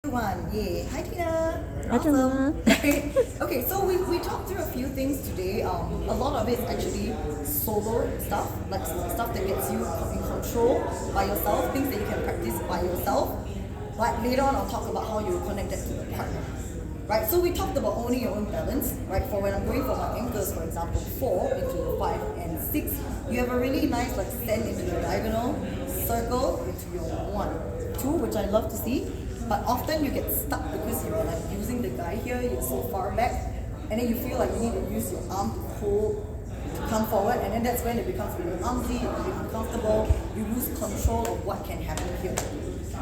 One, yay. Hi Tina. Hi, Gemma. Okay, so we talked through a few things today. A lot of it is actually solo stuff, like stuff that gets you in control by yourself, things that you can practice by yourself. But later on, I'll talk about how you connect that to the partner. Right, so we talked about owning your own balance, right? For when I'm going for my anchors, for example, 4 into the 5 and 6, you have a really nice like stand into the diagonal, circle into your 1, 2, which I love to see. But often you get stuck because you're like using the guy here, you're so far back, and then you feel like you need to use your arm to pull, to come forward, and then that's when it becomes really clumsy, a bit uncomfortable, you lose control of what can happen here.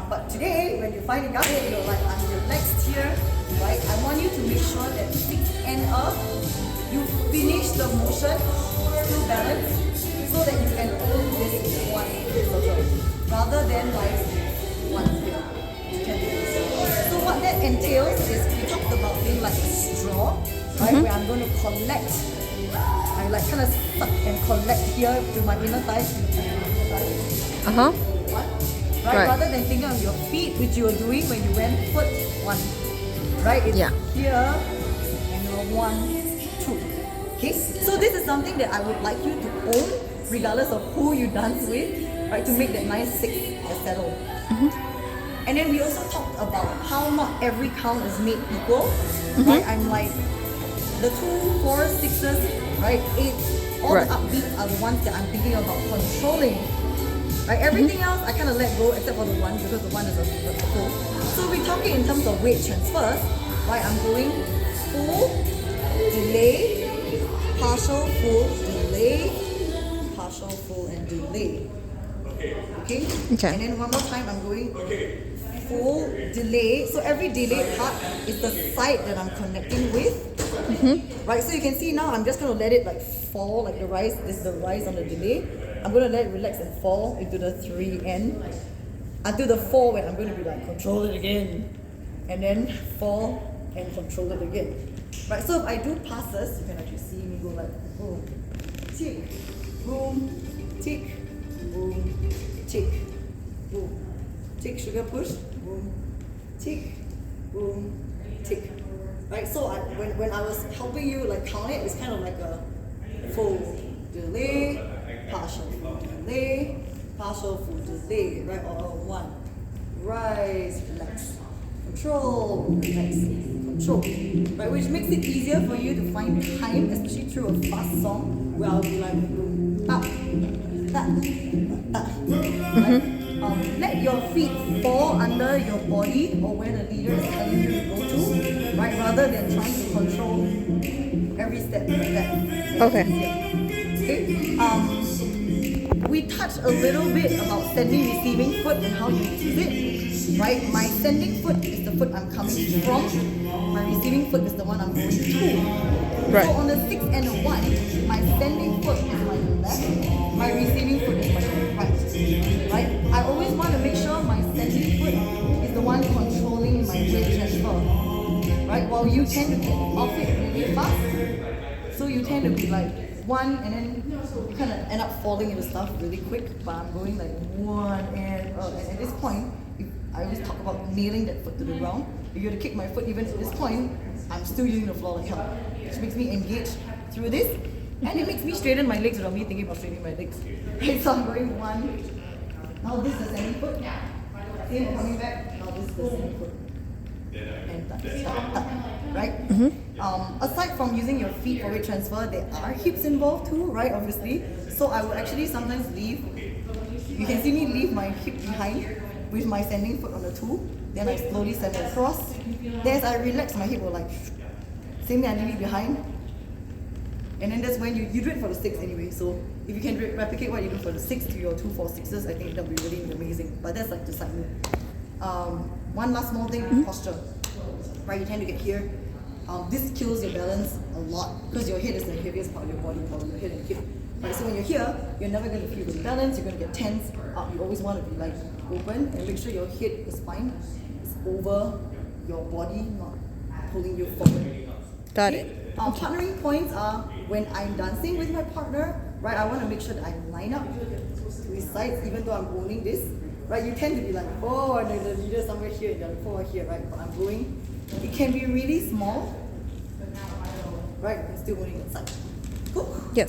But today, when you find a guy and you're like, I'm relaxed here, right? I want you to make sure that 6 and up, you finish the motion, still balance, so that you can own this one circle, rather than like one here. You can do this. So what that entails is, we talked about being like a straw, right? Where I'm going to collect, I like kind of suck and collect here with my inner thighs, Right? Rather than thinking of your feet, which you were doing when you went foot 1. Right? It's here and you're 1, 2. Okay? So this is something that I would like you to own, regardless of who you dance with, right? To make that nice 6 settle. And then we also talked about how not every count is made equal. Right? I'm like the 2, 4, 6s, right? 8, all the upbeats are the ones that I'm thinking about controlling. Right, everything else I kind of let go except for the 1 because the 1 is a full. So we're talking in terms of weight transfers, right? I'm going full, delay, partial, full, delay, partial, full, and delay. Okay? And then one more time I'm going full, delay. So every delay part is the side that I'm connecting with. Right, so you can see now I'm just going to let it like fall, like the rise, this is the rise on the delay. I'm going to let it relax and fall into the 3N until the 4 when I'm going to be like control it again and then fall and control it again. Right, so if I do passes, you can actually see me go like boom, tick, boom, tick, boom, tick, boom, tick, sugar push, boom, tick, boom, tick. Right, so when I was helping you like count it, it's kind of like a full delay, partial full delay, partial full delay, right? Or 1, rise, relax, control, relax, control, right? Which makes it easier for you to find time, especially through a fast song, where I'll be like, up, right? Let your feet fall under your body or where the leader is telling you to go to, right? Rather than trying to control every step like that. Okay. We touched a little bit about sending, receiving foot and how you use it, right? My sending foot is the foot I'm coming from. My receiving foot is the one I'm going to. Right. So on the 6 and the 1, my sending foot is my left, my receiving foot is my right. Right? I always want to make sure my sending foot is the one controlling my weight transfer. Right? While you tend to get off it really fast, so you tend to be like 1 and then you kind of end up falling into stuff really quick, but I'm going like 1 and at this point, I always talk about nailing that foot to the ground. If you were to kick my foot even at this point, I'm still using the floor like hell, which makes me engage through this, and it makes me straighten my legs without me thinking about straightening my legs. Okay, so I'm going 1, now this is the sending foot, same coming back, now this is the sending foot. And touch, right? Aside from using your feet for weight transfer, there are hips involved too, right? Obviously. So I will actually sometimes leave, you can see me leave my hip behind with my sending foot on the 2, then I slowly send it across. Then as I relax, my hip will like, same thing, I leave it behind. And then that's when you do it for the 6 anyway. So if you can replicate what you do for the 6 to your 2, 4, 6s, I think that would be really amazing. But that's like the side move. One last small thing, posture. Right, you tend to get here. This kills your balance a lot because your head is the heaviest part of your body, probably your head and hip. Right, so when you're here, you're never going to feel the balance. You're going to get tense. You always want to be like open and make sure your head, the spine, is over your body, not pulling you forward. Got it. Partnering points are when I'm dancing with my partner. Right, I want to make sure that I line up with sides, even though I'm owning this. right? You tend to be like, oh, the leader somewhere here and the four here, right? But I'm going. It can be really small, right? And still holding it side. Cool. Yes.